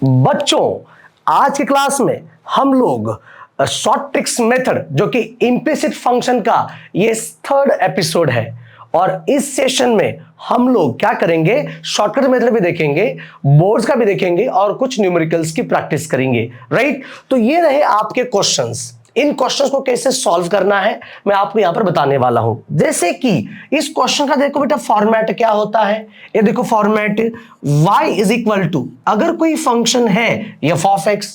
बच्चों, आज की क्लास में हम लोग शॉर्ट ट्रिक्स मेथड जो कि इम्प्लिसिट फंक्शन का ये थर्ड एपिसोड है और इस सेशन में हम लोग क्या करेंगे, शॉर्टकट मेथड भी देखेंगे, बोर्ड्स का भी देखेंगे और कुछ न्यूमेरिकल्स की प्रैक्टिस करेंगे। राइट, तो ये रहे आपके क्वेश्चंस। इन क्वेश्चंस को कैसे सॉल्व करना है मैं आपको यहां पर बताने वाला हूं। जैसे कि इस क्वेश्चन का देखो बेटा, फॉर्मेट क्या होता है, ये देखो format y is equal to, अगर कोई फंक्शन है f ऑफ x,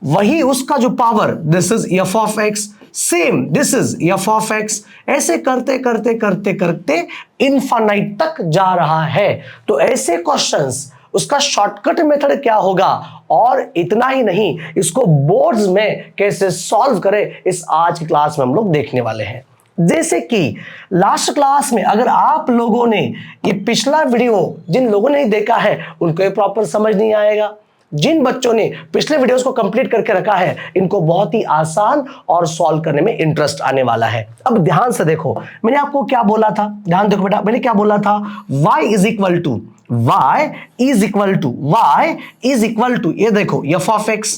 वही उसका जो power, this is f of x, same this is f of x, ऐसे करते करते करते करते इनफाइनाइट तक जा रहा है। तो ऐसे क्वेश्चंस उसका शॉर्टकट मेथड क्या होगा, और इतना ही नहीं, इसको बोर्ड्स में कैसे सॉल्व करें, इस आज की क्लास में हम लोग देखने वाले हैं। जैसे कि लास्ट क्लास में अगर आप लोगों ने ये पिछला वीडियो, जिन लोगों ने देखा है उनको ये प्रॉपर समझ नहीं आएगा। जिन बच्चों ने पिछले वीडियोस को कंप्लीट करके रखा है, इनको बहुत ही आसान और सॉल्व करने में इंटरेस्ट आने वाला है। अब ध्यान से देखो, मैंने आपको क्या बोला था, ध्यान देखो बेटा, मैंने क्या बोला था, y is equal to, y is equal to, y is equal to, ये देखो f of x,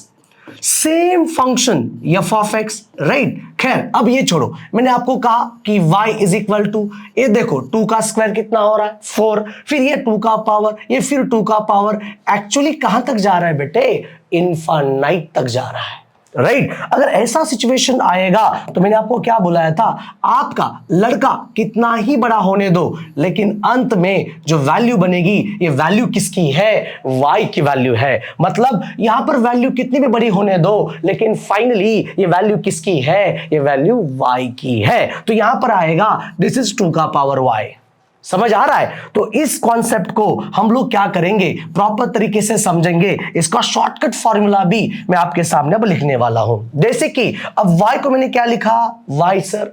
same function f of x, right. खैर अब ये छोड़ो, मैंने आपको कहा कि y इज इक्वल टू, ये देखो 2 का स्क्वायर कितना हो रहा है 4, फिर ये 2 का पावर, ये फिर 2 का पावर, एक्चुअली कहां तक जा रहा है बेटे, इनफाइनाइट तक जा रहा है। राइट, अगर ऐसा सिचुएशन आएगा तो मैंने आपको क्या बुलाया था, आपका लड़का कितना ही बड़ा होने दो, लेकिन अंत में जो वैल्यू बनेगी, ये वैल्यू किसकी है, y की वैल्यू है। मतलब यहां पर वैल्यू कितनी भी बड़ी होने दो, लेकिन फाइनली ये वैल्यू किसकी है, ये वैल्यू y की है। तो यहां पर आएगा दिस इज 2 का पावर y। समझ आ रहा है? तो इस कॉन्सेप्ट को हम लोग क्या करेंगे, प्रॉपर तरीके से समझेंगे। इसका शॉर्टकट फॉर्मूला भी मैं आपके सामने अब लिखने वाला हूं। जैसे कि अब y को मैंने क्या लिखा, y sir,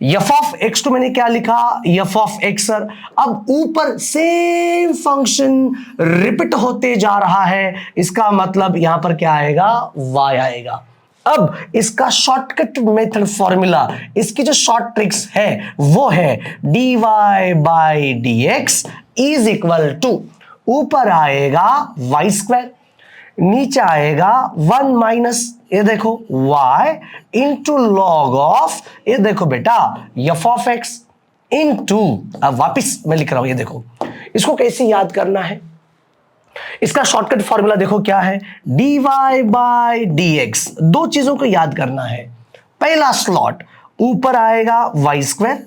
f of x तो मैंने क्या लिखा, f ऑफ x सर। अब ऊपर सेम फंक्शन रिपीट होते जा रहा है, इसका मतलब यहां पर क्या आएगा, y आएगा। अब इसका शॉर्टकट मेथड फॉर्मूला, इसकी जो शॉर्ट ट्रिक्स है वो है dy by dx is equal to, ऊपर आएगा y स्क्वायर, नीचे आएगा 1 माइनस, ये देखो y इंटू लॉग ऑफ, ये देखो बेटा f ऑफ x इंटू, अब वापिस मैं लिख रहा हूं, ये देखो इसको कैसे याद करना है। इसका शॉर्टकट फॉर्मूला देखो क्या है, dy बाई dx, दो चीजों को याद करना है। पहला स्लॉट, ऊपर आएगा y स्क्वायर,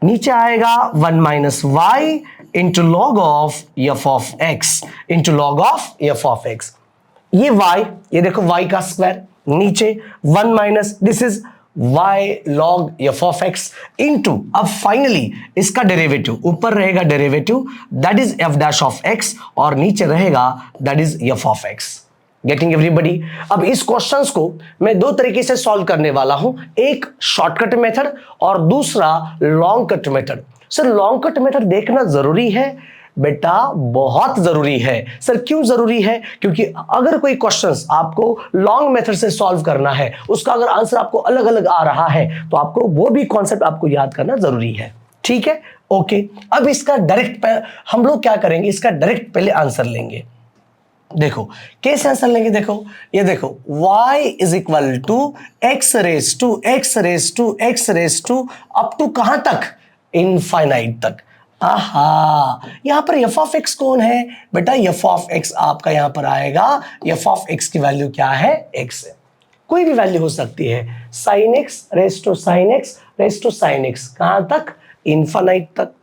नीचे आएगा 1 minus y into log of f of x, into log of f of x। ये y, ये देखो y का स्क्वायर, नीचे 1 minus, this is y log f of x into, अब फाइनली इसका डेरिवेटिव, ऊपर रहेगा derivative that is f dash of x, और नीचे रहेगा that is f of x। Getting everybody? अब इस क्वेश्चंस को मैं दो तरीके से सॉल्व करने वाला हूं, एक शॉर्टकट मेथड और दूसरा long cut method. Sir long cut method देखना जरूरी है बेटा, बहुत जरूरी है। सर क्यों जरूरी है? क्योंकि अगर कोई क्वेश्चंस आपको लॉन्ग मेथड से सॉल्व करना है, उसका अगर आंसर आपको अलग अलग आ रहा है, तो आपको वो भी कॉन्सेप्ट आपको याद करना जरूरी है। ठीक है, ओके। अब इसका डायरेक्ट हम लोग क्या करेंगे, इसका डायरेक्ट पहले आंसर लेंगे। देखो कैसे आंसर लेंगे, देखो ये देखो y is equal to x raise to x raise to x raise to up to कहां तक, इनफाइनाइट तक। आहा, यहां पर f ऑफ x कौन है बेटा, f ऑफ x आपका यहां पर आएगा, f ऑफ x की वैल्यू क्या है, x है। कोई भी वैल्यू हो सकती है, sine x raise to sine x raise to sine x, कहां तक, इनफाइनाइट तक।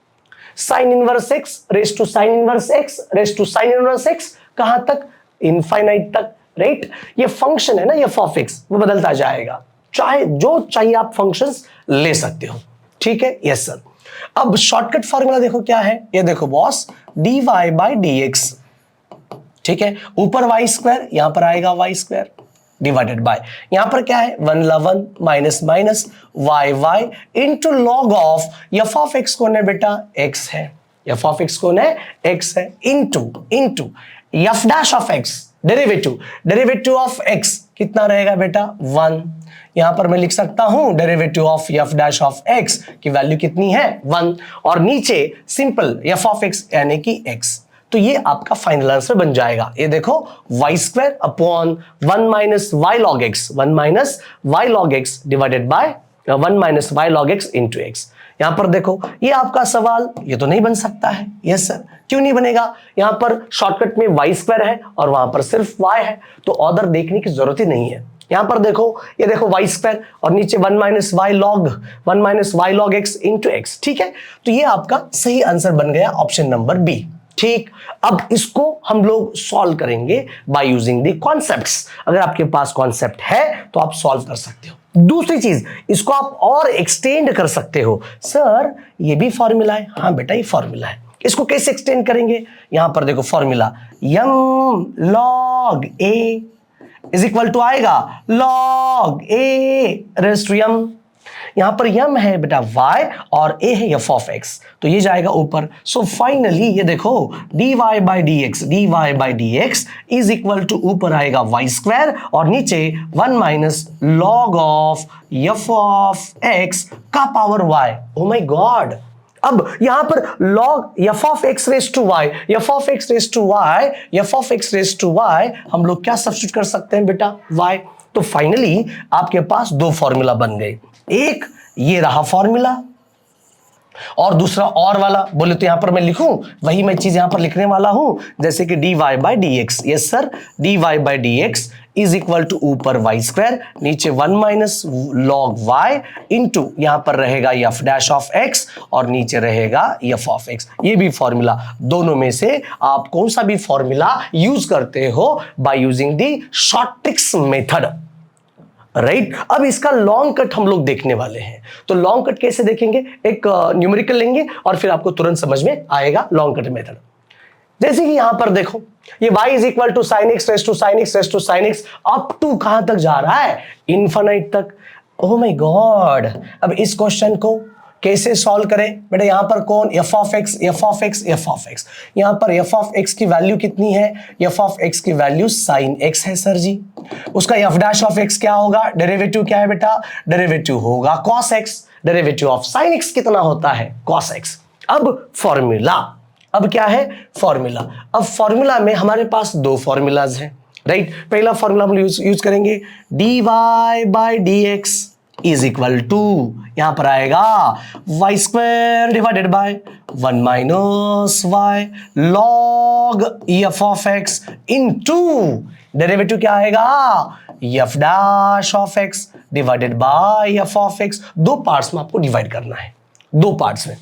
Sine inverse x raise to sine inverse x raise to sine inverse x, कहां तक, इनफाइनाइट तक। राइट, ये फंक्शन है ना f ऑफ x, वो बदलता जाएगा, चाहे जो चाहिए आप फंक्शंस ले सकते हो। ठीक है, यस सर। अब शॉर्टकट फॉर्मूला देखो क्या है, ये देखो बॉस, dy बाई dx, ठीक है, ऊपर y स्क्वायर, यहां पर आएगा y स्क्वायर डिवाइडेड बाय, यहां पर क्या है 1 1 minus minus y into log of f of x कौन है बेटा, x है, f ऑफ x कौन है, x है, into f dash of x, derivative of x कितना रहेगा बेटा, 1। यहां पर मैं लिख सकता हूं derivative of f dash of x की वैल्यू कितनी है, 1, और नीचे सिंपल f ऑफ x यानी कि x। तो ये आपका फाइनल आंसर बन जाएगा। ये देखो y square upon 1 minus y log x, 1 minus y log x divided by 1 minus y log x into x. यहां पर देखो ये आपका सवाल ये तो नहीं बन सकता है। यस सर, क्यों नहीं बनेगा? यहां पर शॉर्टकट में वाई स्क्वायर है और वहां पर सिर्फ वाई है, तो ऑर्डर देखने की जरूरत ही नहीं है। यहां पर देखो, ये देखो वाई स्क्वायर और नीचे 1 minus y log x into x. ठीक है, तो ये आपका सही आंसर बन गया ऑप्शन नंबर बी। ठीक, अब इसको हम लोग सॉल्व करेंगे बाय यूजिंग द कॉन्सेप्ट्स। अगर आपके पास कॉन्सेप्ट है तो आप सॉल्व कर सकते हो। दूसरी चीज, इसको आप और एक्सटेंड कर सकते हो। सर ये भी फॉर्मूला है। हाँ बेटा, ये फॉर्मूला है। इसको कैसे एक्सटेंड करेंगे? यहां पर देखो formula m log a is equal to आएगा log a raise to m. यहां पर यम है बेटा y और a है एफ ऑफ x, तो ये जाएगा ऊपर। सो फाइनली ये देखो dy by d x is equal to ऊपर आएगा y स्क्वायर और नीचे 1 minus log of f of x का power y। Oh my god, अब यहां पर log f of x raised to y, f of x raised to y, f of x raised to y हम लोग क्या substitute कर सकते हैं बेटा? y। तो फाइनली आपके पास दो फॉर्मूला बन गए, एक ये रहा फॉर्मूला और दूसरा और वाला। बोले तो यहां पर मैं लिखूं, वही मैं चीज यहां पर लिखने वाला हूं, जैसे कि dy by d x. Yes sir, dy by d x is equal to ऊपर वाई स्क्वायर, नीचे 1 माइनस लॉग वाई इंटू यहां पर रहेगा एफ डैश ऑफ एक्स और नीचे रहेगा एफ ऑफ एक्स। ये भी फॉर्मूला, दोनों में से आप कौन सा भी फॉर्मूला यूज करते हो by using the short tricks method, right. अब इसका लॉन्ग कट हम लोग देखने वाले हैं। तो लॉन्ग कट कैसे देखेंगे? एक न्यूमेरिकल लेंगे और फिर आपको तुरंत समझ में आएगा लॉन्ग कट मेथड। जैसे कि यहां पर देखो ये y is equal to sine x raise to sine x raise to sine x up to कहां तक जा रहा है? इनफाइनाइट तक। ओह माय गॉड, अब इस क्वेश्चन को कैसे सॉल्व करें बेटा? यहां पर कौन? F of x, f of x, f of x. यहां पर एफ ऑफ एक्स की वैल्यू कितनी है? एफ ऑफ एक्स की वैल्यू साइन एक्स है सर जी। उसका एफ डैश ऑफ एक्स क्या होगा? डेरिवेटिव क्या है बेटा? डेरिवेटिव होगा cos x. Derivative of sine x कितना होता है? Cos x. अब फॉर्मूला, अब क्या है? फॉर्मूला। अब फॉर्मूला में हमारे पास दो फॉर्मूलाज हैं, राइट। पहला फॉर्मूला हम यूज करेंगे dy by d x is equal to, यहां पर आएगा y square divided by 1 minus y log f of x into derivative क्या आएगा? F dash of x divided by f of x. दो parts में आपको डिवाइड करना है, दो पार्ट्स में,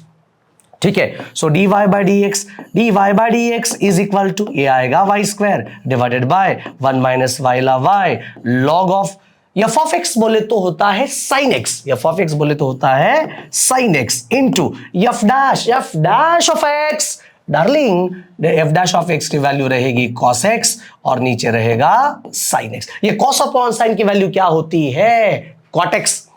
ठीक है। So dy by d x is equal to, ये आएगा y square divided by 1 minus y ला y log of f of x बोले तो होता है sine x, f of x बोले तो होता है sine x into f dash of x. Darling f dash of x की वैल्यू रहेगी कॉस एक्स और नीचे रहेगा साइन एक्स। ये कॉस अपॉन साइन की वैल्यू क्या होती है? Cot x.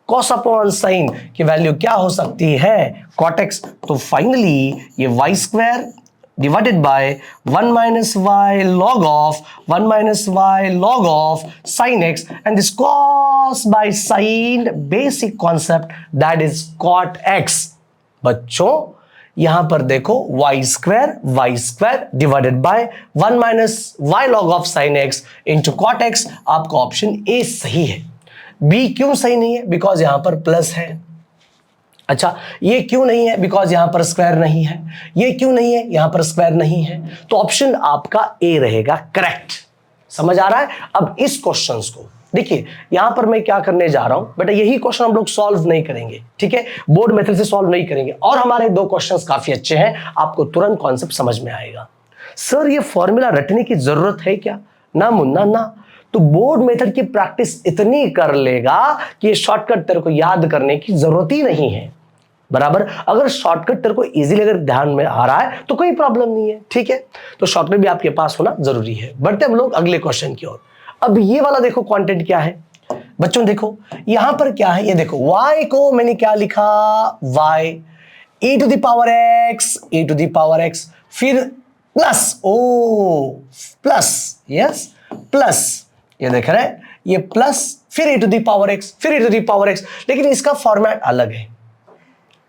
Cos upon sine की वैल्यू क्या हो सकती है? Cot x. तो फाइनली ये y square divided by 1 minus y log of 1 minus y log of sine x and this cos by sine, basic concept that is cot x. बच्चों यहां पर देखो y square divided by 1 minus y log of sine x into cot x. आपका option A सही है। B क्यों सही नहीं है? बिकॉज यहां पर प्लस है। अच्छा, ये क्यों नहीं है? बिकॉज यहां पर स्क्वायर नहीं है। ये क्यों नहीं है? यहां पर स्क्वायर नहीं है। तो ऑप्शन आपका ए रहेगा करेक्ट। समझ आ रहा है? अब इस क्वेश्चंस को देखिए, यहां पर मैं क्या करने जा रहा हूं बेटा, यही क्वेश्चन हम लोग सॉल्व नहीं करेंगे, ठीक है। बोर्ड मेथड से सॉल्व नहीं करेंगे और हमारे दो क्वेश्चंस काफी अच्छे हैं, आपको तुरंत कॉन्सेप्ट समझ में आएगा। सर ये फॉर्मूला रटने की जरूरत है क्या? ना मुन्ना ना। तो बोर्ड मेथड की प्रैक्टिस इतनी कर लेगा कि ये शॉर्टकट तेरे को याद करने की जरूरत ही नहीं है, बराबर। अगर शॉर्टकट तेरे को इजीली अगर ध्यान में आ रहा है तो कोई प्रॉब्लम नहीं है, ठीक है। तो शॉर्टकट भी आपके पास होना जरूरी है। बढ़ते हम लोग अगले क्वेश्चन की ओर। अब ये वाला देखो कंटेंट क्या है बच्चों, देखो यहां पर क्या है, ये देखो y को मैंने क्या लिखा? y e to the power x, फिर प्लस, ओ प्लस, यस प्लस, ये देख रहे हैं, ये प्लस, फिर e to the power x, फिर e to the power x। लेकिन इसका फॉर्मेट अलग है,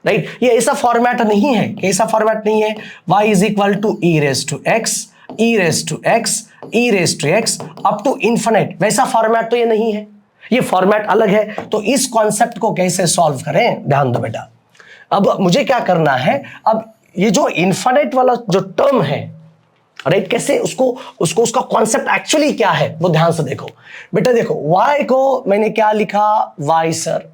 राइट। ये ऐसा फॉर्मेट नहीं है, कैसा फॉर्मेट नहीं है, y is equal to e raise to x, e raise to x, e raise to x up to infinite, वैसा फॉर्मेट तो ये नहीं है, ये फॉर्मेट अलग है। तो इस कॉन्सेप्ट को कैसे सॉल्व करें, ध्यान दो बेटा। अब मुझे क्या करना है, अब ये जो इन्फिनिट वाला जो टर्म है, राइट, कैसे उसको उसका कॉन्सेप्ट एक्चुअली क्या है वो ध्यान से देखो बेटा। देखो y को मैंने क्या लिखा, y सर,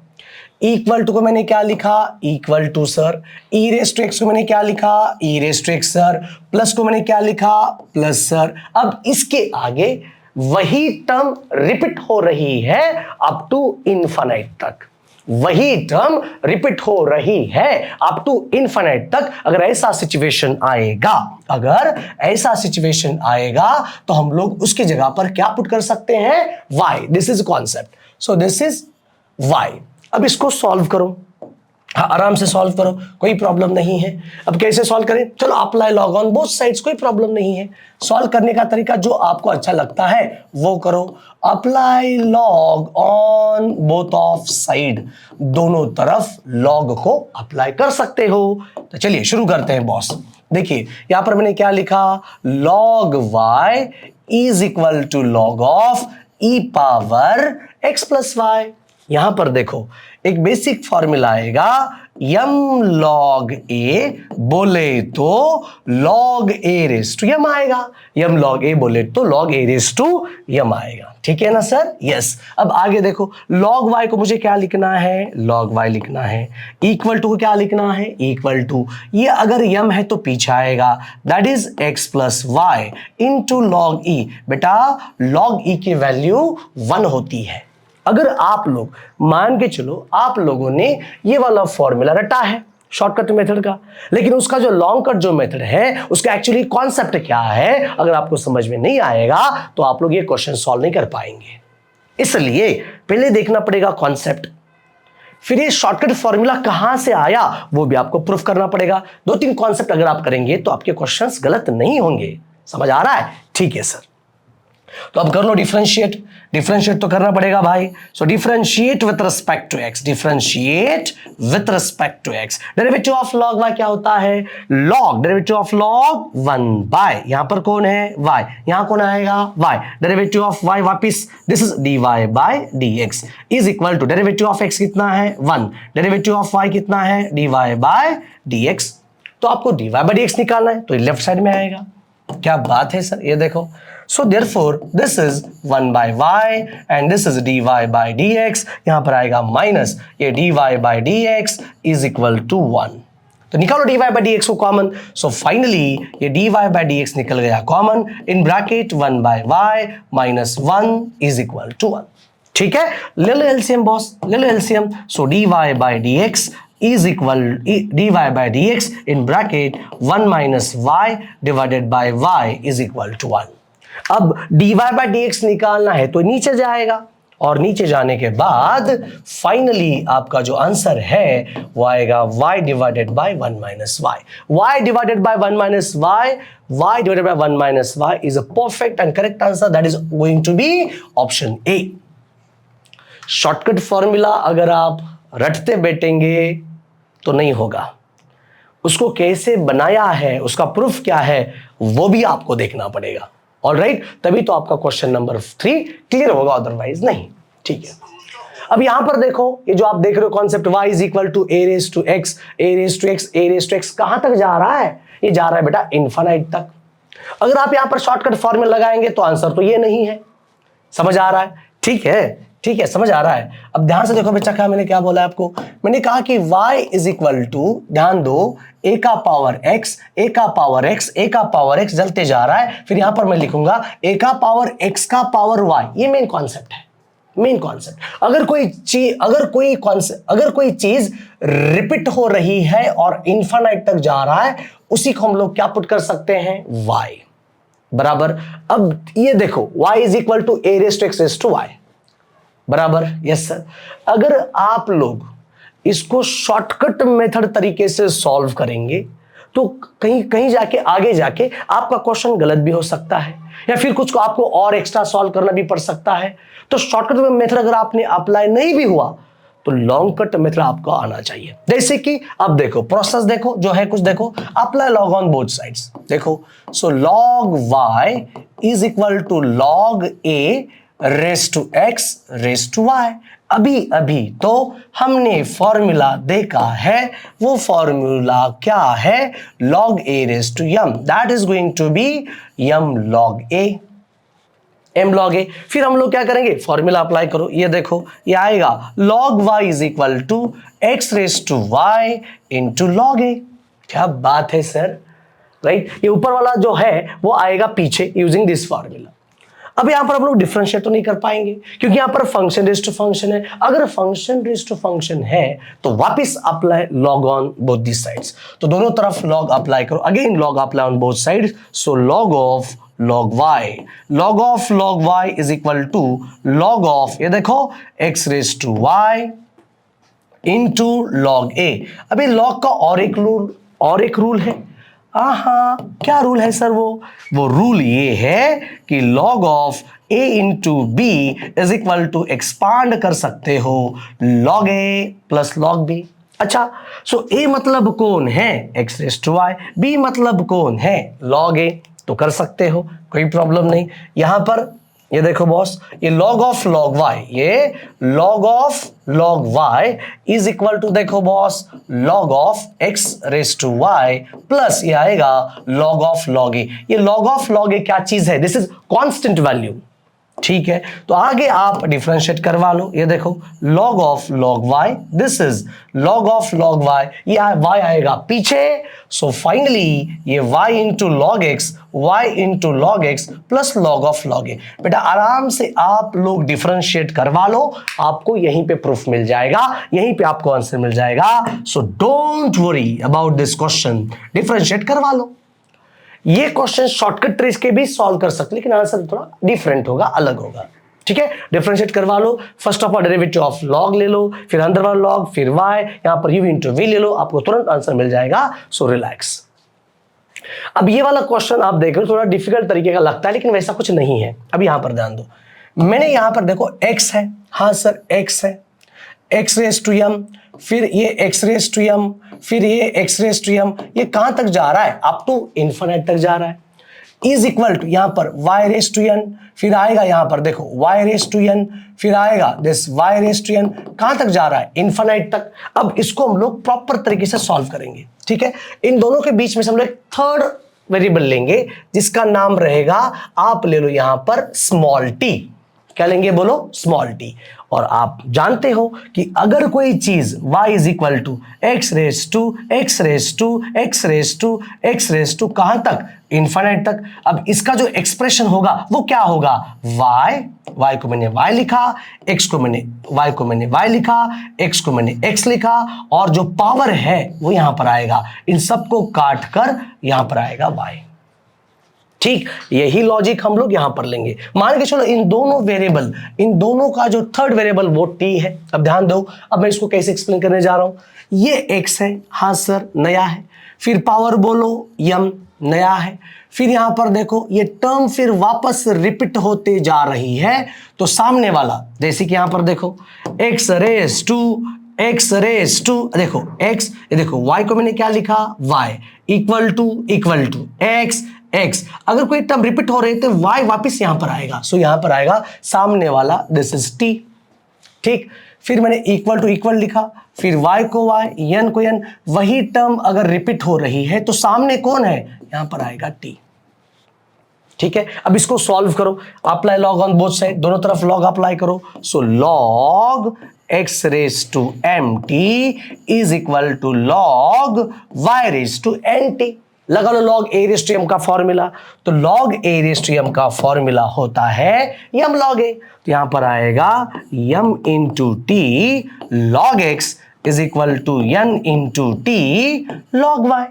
इक्वल टू को मैंने क्या लिखा, equal to sir, e raise to x को मैंने क्या लिखा, e raise to x sir, plus को मैंने क्या लिखा, प्लस सर। अब इसके आगे वही टर्म रिपीट हो रही है अप टू इनफाइनाइट तक, वही टर्म रिपीट हो रही है अप टू इनफाइनाइट तक। अगर ऐसा सिचुएशन आएगा, अगर ऐसा सिचुएशन आएगा तो हम लोग उसकी जगह पर क्या पुट कर सकते हैं, y। This is concept, so this is y। अब इसको सॉल्व करो, हाँ आराम से सॉल्व करो, कोई प्रॉब्लम नहीं है। अब कैसे सॉल्व करें, चलो apply log on both sides, कोई प्रॉब्लम नहीं है। सॉल्व करने का तरीका जो आपको अच्छा लगता है वो करो, apply log on both of side, दोनों तरफ लॉग को अप्लाई कर सकते हो। तो चलिए शुरू करते हैं बॉस। देखिए यहां पर मैंने क्या लिखा, log y is equal to log of e power x plus y। यहां पर देखो एक बेसिक फॉर्मूला आएगा, यम लॉग ए बोले तो लॉग ए रेस टू यम आएगा, यम लॉग ए बोले तो लॉग ए रेस टू यम आएगा, ठीक है ना सर, यस। अब आगे देखो, लॉग वाई को मुझे क्या लिखना है, लॉग वाई लिखना है, इक्वल टू को क्या लिखना है, इक्वल टू, ये अगर यम है तो पीछे आएगा, that is x plus y into log e. बेटा लॉग ई की वैल्यू 1 होती है। अगर आप लोग मान के चलो आप लोगों ने ये वाला फॉर्मूला रटा है शॉर्टकट मेथड का, लेकिन उसका जो लॉन्ग कट जो मेथड है उसका एक्चुअली कॉन्सेप्ट क्या है अगर आपको समझ में नहीं आएगा तो आप लोग ये क्वेश्चन सॉल्व नहीं कर पाएंगे। इसलिए पहले देखना पड़ेगा कॉन्सेप्ट, फिर ये शॉर्टकट फॉर्मूला कहां से आया वो भी आपको प्रूफ करना पड़ेगा। 2-3 कॉन्सेप्ट अगर आप करेंगे तो आपके क्वेश्चंस गलत नहीं होंगे। समझ आ रहा है, ठीक है सर। तो अब कर लो डिफरेंशिएट, डिफरेंशिएट तो करना पड़ेगा भाई। So differentiate with respect to x, differentiate with respect to x. Derivative of log y क्या होता है, log, derivative of log 1 by, यहां पर कौन है y, यहां कौन आएगा y, डेरिवेटिव ऑफ y वापिस this is dy by dx is equal to derivative of x कितना है 1, डेरिवेटिव ऑफ y कितना है dy बाय dx। तो आपको dy बाय dx निकालना है तो लेफ्ट साइड में आएगा। क्या बात है सर, ये देखो। So therefore this is 1 by y and this is dy by dx, यहां पर आएगा माइनस, ये dy by dx is equal to 1। तो निकालो dy by dx को कॉमन, सो फाइनली ये dy by dx निकल गया common, in bracket 1 by y minus 1 is equal to 1। ठीक है, ले लो एलसीएम बॉस, ले लो LCM. So dy by dx is equal dy by dx in bracket 1 minus y divided by y is equal to 1। अब dy by dx निकालना है तो नीचे जाएगा और नीचे जाने के बाद फाइनली आपका जो आंसर है वो आएगा y divided by 1 minus y। y divided by 1 minus y, y divided by 1 minus y is a perfect and correct answer, that is going to be option A। Shortcut formula अगर आप रटते बैठेंगे तो नहीं होगा, उसको कैसे बनाया है, उसका प्रूफ क्या है वो भी आपको देखना पड़ेगा। ऑलराइट, तभी तो आपका क्वेश्चन नंबर 3 क्लियर होगा, अदरवाइज नहीं। ठीक है, अब यहां पर देखो, ये जो आप देख रहे हो concept y is equal to a raise to x, a raise to x, a raise to x कहां तक जा रहा है, ये जा रहा है बेटा इनफाइनाइट तक। अगर आप यहां पर शॉर्टकट फॉर्मूला लगाएंगे तो आंसर तो ये नहीं है। समझ आ रहा है, ठीक है, ठीक है, समझ आ रहा है। अब ध्यान से देखो बच्चा, क्या मैंने क्या बोला आपको, मैंने कहा कि y इज इक्वल टू, ध्यान दो, a का पावर x, a का पावर x, a का पावर x जलते जा रहा है, फिर यहां पर मैं लिखूंगा a का पावर x का पावर y। ये मेन कॉन्सेप्ट है, मेन कॉन्सेप्ट। अगर कोई चीज रिपीट हो रही है और इनफाइनाइट तक जा रहा है, उसी को हम लोग क्या पुट कर सकते हैं, y बराबर। अब ये देखो y is equal to a raise to x raise to y बराबर, यस सर। अगर आप लोग इसको शॉर्टकट मेथड तरीके से सॉल्व करेंगे तो कहीं जाके आगे जाके आपका क्वेश्चन गलत भी हो सकता है, या फिर कुछ को आपको और एक्स्ट्रा सॉल्व करना भी पड़ सकता है। तो शॉर्टकट मेथड अगर आपने अप्लाई नहीं भी हुआ तो लॉन्ग कट मेथड आपको आना चाहिए। जैसे कि अब देखो प्रोसेस, देखो जो है कुछ, देखो apply log on both sides. देखो so log y is equal to log a raise to x raise to y। अभी अभी तो हमने फॉर्मूला देखा है, वो फॉर्मूला क्या है, log a raise to m, that is going to be m log a, m log a। फिर हम लोग क्या करेंगे, फॉर्मूला अप्लाई करो, ये देखो ये आएगा log y is equal to x raise to y into log a। क्या बात है सर, राइट। ये ऊपर वाला जो है वो आएगा पीछे यूजिंग दिस फॉर्मूला। अब यहां पर हम लोग डिफरेंशिएट तो नहीं कर पाएंगे क्योंकि यहां पर फंक्शन रेस टू फंक्शन है। अगर फंक्शन रेस टू फंक्शन है तो वापस apply log on both the sides, तो दोनों तरफ लॉग अप्लाई करो, again log apply on both sides. So log of log y, log of log y is equal to log of, ये देखो x raise to y into log a। अभी log का और एक रूल है। हाँ, क्या रूल है सर? वो रूल ये है कि log of a into b is equal to expand कर सकते हो log a plus log b। अच्छा, सो a मतलब कौन है, x raise to y, b मतलब कौन है, log a, तो कर सकते हो, कोई प्रॉब्लम नहीं। यहां पर ये देखो बॉस, ये log ऑफ log y, ये log of log y is equal to, देखो boss, log of x raise to y plus ये आएगा log ऑफ log a। ये log ऑफ log a क्या चीज है, दिस इज कांस्टेंट वैल्यू, ठीक है। तो आगे आप डिफरेंशिएट करवा लो, ये देखो log of log y, this is log of log y, ये y आएगा पीछे। सो फाइनली ये y into log x, y into log x plus log of log a। बेटा आराम से आप लोग डिफरेंशिएट करवा लो, आपको यहीं पे प्रूफ मिल जाएगा, यहीं पे आपको आंसर मिल जाएगा। So don't worry about this question, differentiate करवा लो। ये क्वेश्चन शॉर्टकट ट्रिक्स के भी सॉल्व कर सकते, लेकिन आंसर थोड़ा डिफरेंट होगा, अलग होगा, ठीक है। डिफरेंशिएट करवा लो, first of all derivative of log ले लो, फिर अंदर वाला log, फिर y, यहां पर u इंटू v ले लो, आपको तुरंत आंसर मिल जाएगा। So relax. अब ये वाला क्वेश्चन आप देख रहे हो, थोड़ा डिफिकल्ट तरीके का लगता है, लेकिन वैसा कुछ नहीं है। अब यहां पर ध्यान दो, मैंने यहां पर देखो x है, हाँ सर x है, x रेस टू m, फिर ये x रेस टू m, फिर ये x रेस टू m, ये कहां तक जा रहा है, अप टू इन्फिनिट तक जा रहा है। इज इक्वल टू यहां पर y रेस टू n, फिर आएगा यहां पर देखो y रेस टू n, फिर आएगा this y raise to n, कहां तक जा रहा है, इन्फिनिट तक। अब इसको हम लोग प्रॉपर तरीके से सॉल्व करेंगे, ठीक है। इन दोनों के बीच में से हम लोग थर्ड वेरिएबल लेंगे जिसका नाम रहेगा, आप ले लो यहां पर स्मॉल t। क्या लेंगे बोलो, स्मॉल t। और आप जानते हो कि अगर कोई चीज y is equal to x raise to x raise to x raise to x raise to कहां तक, इन्फिनिट तक। अब इसका जो एक्सप्रेशन होगा वो क्या होगा, y को मैंने y लिखा, x को मैंने y लिखा, x को मैंने x लिखा, और जो पावर है वो यहां पर आएगा, इन सबको काट कर यहां पर आएगा y, ठीक। यही लॉजिक हम लोग यहां पर लेंगे। मान के चलो इन दोनों वेरिएबल, इन दोनों का जो थर्ड वेरिएबल वो t है। अब ध्यान दो, अब मैं इसको कैसे एक्सप्लेन करने जा रहा हूं। ये x है, हाँ सर नया है, फिर पावर बोलो m नया है, फिर यहां पर देखो ये टर्म फिर वापस रिपीट होते जा रही है, तो सामने वाला जैसे कि यहां पर देखो x रेस टू देखो x, ये देखो y को मैंने क्या लिखा, y इक्वल टू x। अगर कोई टर्म रिपीट हो रहे तो y वापस यहां पर आएगा, सो यहां पर आएगा सामने वाला, दिस इज t, ठीक। फिर मैंने इक्वल लिखा, फिर y को y, n को n, वही टर्म अगर रिपीट हो रही है तो सामने कौन है, यहां पर आएगा t, ठीक है। अब इसको सॉल्व करो, apply log on both side, दोनों तरफ लॉग अप्लाई करो। So log x raise to mt is equal to log y raise to nt। लगा लो log a raise to m का फॉर्मूला, तो log a raise to m का formula होता है m log a, तो यहां पर आएगा m into t log x is equal to n into t log y,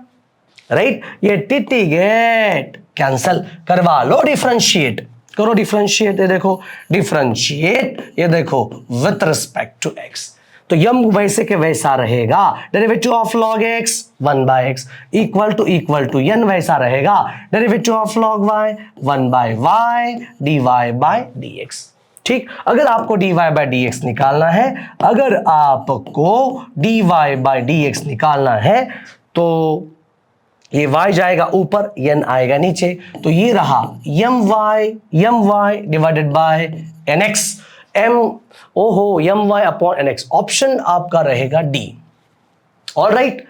right. ये टी गेट कैंसल करवा लो, डिफरेंशिएट करो, डिफरेंशिएट, ये देखो डिफरेंशिएट, ये देखो विथ रिस्पेक्ट टू x, तो यम वैसे के वैसा रहेगा, derivative of log x 1/x equal to n वैसा रहेगा, derivative of log y 1/y dy by dx, ठीक, अगर आपको dy बाई डी एक्स निकालना है, अगर आपको dy बाई डी एक्स निकालना है तो ये y जाएगा ऊपर, n आएगा नीचे, तो ये रहा my divided by nx, my upon nx, option आपका रहेगा डी। ऑलराइट,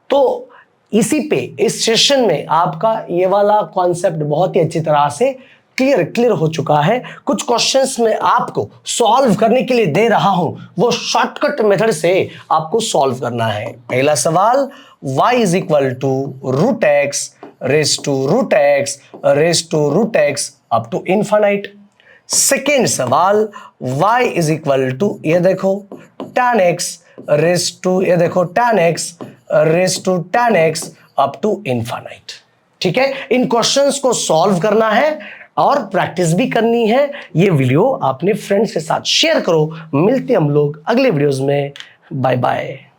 तो इसी पे इस सेशन में आपका ये वाला कॉन्सेप्ट बहुत ही अच्छी तरह से क्लियर हो चुका है। कुछ क्वेश्चंस में आपको सॉल्व करने के लिए दे रहा हूं, वो शॉर्टकट मेथड से आपको सॉल्व करना है। पहला सवाल y is equal to root x raise to root x up to infinite. Second सवाल y इज इक्वल टू ये देखो tan x रेस टू ये देखो tan x raise to tan x up to infinite. ठीक है, इन questions को solve करना है और प्रैक्टिस भी करनी है। ये वीडियो अपने फ्रेंड्स के साथ शेयर करो। मिलते हम लोग अगले वीडियोस में। Bye bye.